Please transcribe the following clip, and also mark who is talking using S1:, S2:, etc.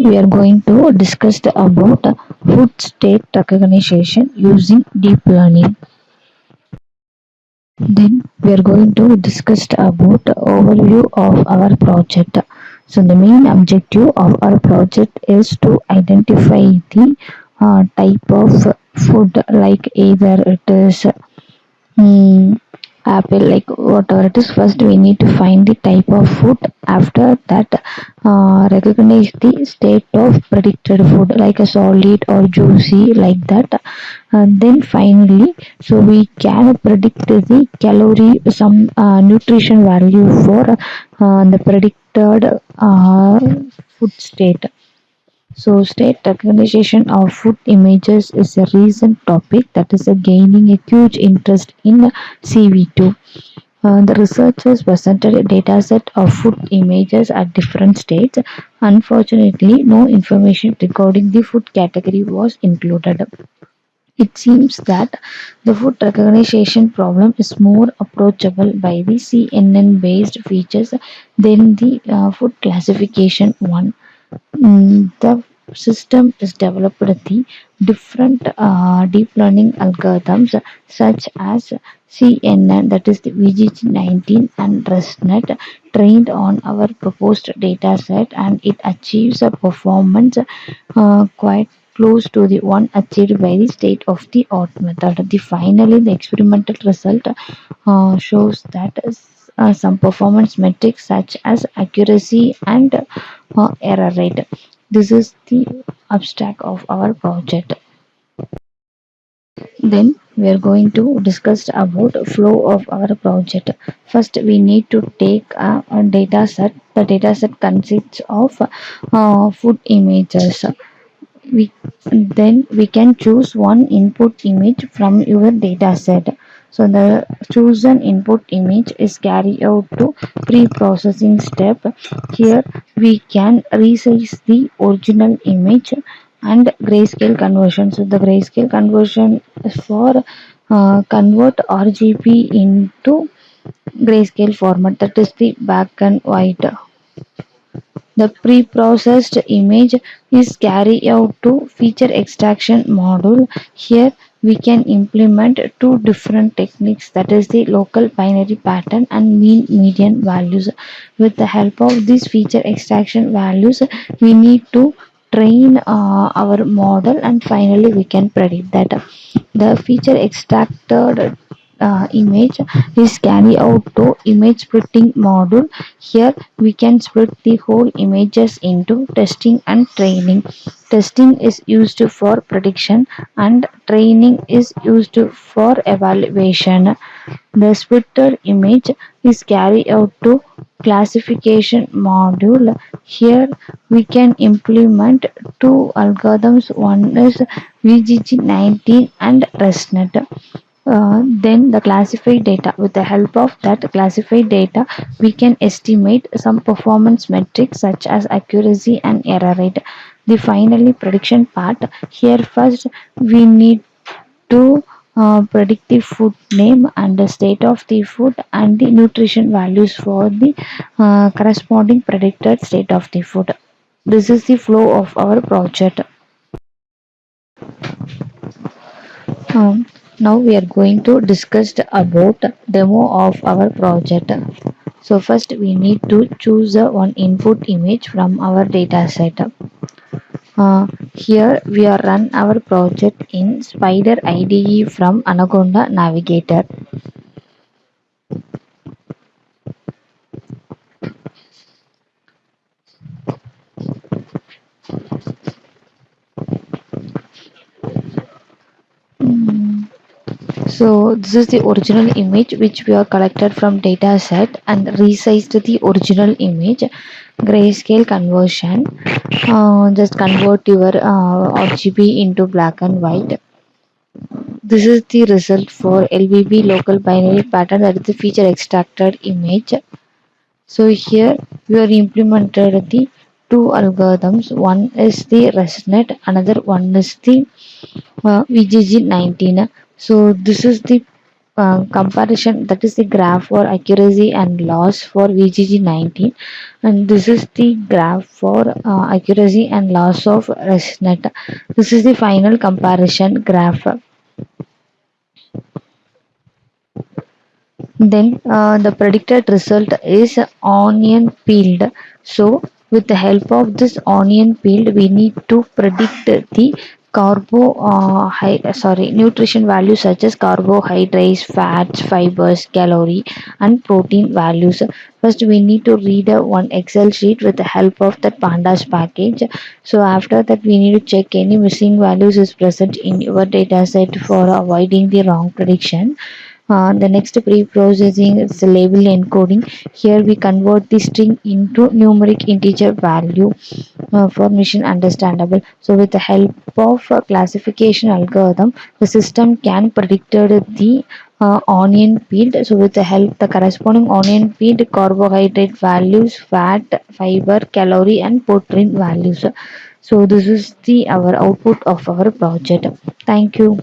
S1: we are going to discuss about food state recognition using deep learning. Then we are going to discuss about overview of our project. So the main objective of our project is to identify the type of food, like either it is Hmm, apple, like whatever it is. First, we need to find the type of food. After that, recognize the state of predicted food, like a solid or juicy, like that. And then finally, so we can predict the calorie, some nutrition value for the predicted food state. So, state recognition of food images is a recent topic that is gaining a huge interest in CV2. The researchers presented a dataset of food images at different states. Unfortunately, no information regarding the food category was included. It seems that the food recognition problem is more approachable by the CNN based features than the food classification one. The system is developed the different deep learning algorithms such as CNN, that is the VGG19, and Resnet, trained on our proposed data set, and it achieves a performance quite close to the one achieved by the state of the art method. Finally, the experimental result shows that some performance metrics such as accuracy and error rate. This is the abstract of our project. Then we are going to discuss about flow of our project. First, we need to take a data set. The data set consists of food images. We then we can choose one input image from your data set. So the chosen input image is carried out to pre-processing step. Here we can resize the original image and grayscale conversion. So the grayscale conversion is for convert RGB into grayscale format, that is the black and white. The pre-processed image is carried out to feature extraction module. Here we can implement two different techniques, that is the local binary pattern and mean median values. With the help of these feature extraction values, we need to train our model, and finally we can predict that. The feature extracted image is carried out to image splitting module. Here we can split the whole images into testing and training. Testing is used for prediction and training is used for evaluation. The splitter image is carried out to classification module. Here we can implement two algorithms. One is VGG19 and Resnet. Then the classified data. With the help of that classified data, we can estimate some performance metrics such as accuracy and error rate. The finally prediction part. Here first we need to predict the food name and the state of the food and the nutrition values for the corresponding predicted state of the food. This is the flow of our project. Now we are going to discuss about demo of our project. So first we need to choose one input image from our data set. Here we are run our project in Spider IDE from Anaconda Navigator. So this is the original image which we are collected from data set and resized the original image. Grayscale conversion. Just convert your RGB into black and white. This is the result for LBB local binary pattern, that is the feature extracted image. So here we are implemented the two algorithms. One is the Resnet, another one is the VGG19. So this is the comparison, that is the graph for accuracy and loss for VGG19, and this is the graph for accuracy and loss of Resnet. This is the final comparison graph. Then the predicted result is onion peeled. So with the help of this onion peeled, we need to predict the nutrition values such as carbohydrates, fats, fibers, calorie, and protein values. First, we need to read one Excel sheet with the help of that pandas package. So after that, we need to check any missing values is present in your data set for avoiding the wrong prediction. The next pre-processing is the label encoding. Here we convert the string into numeric integer value for machine understandable. So with the help of a classification algorithm, the system can predict the onion peeled. So with the help the corresponding onion peeled carbohydrate values, fat, fiber, calorie, and protein values. So this is the our output of our project. Thank you.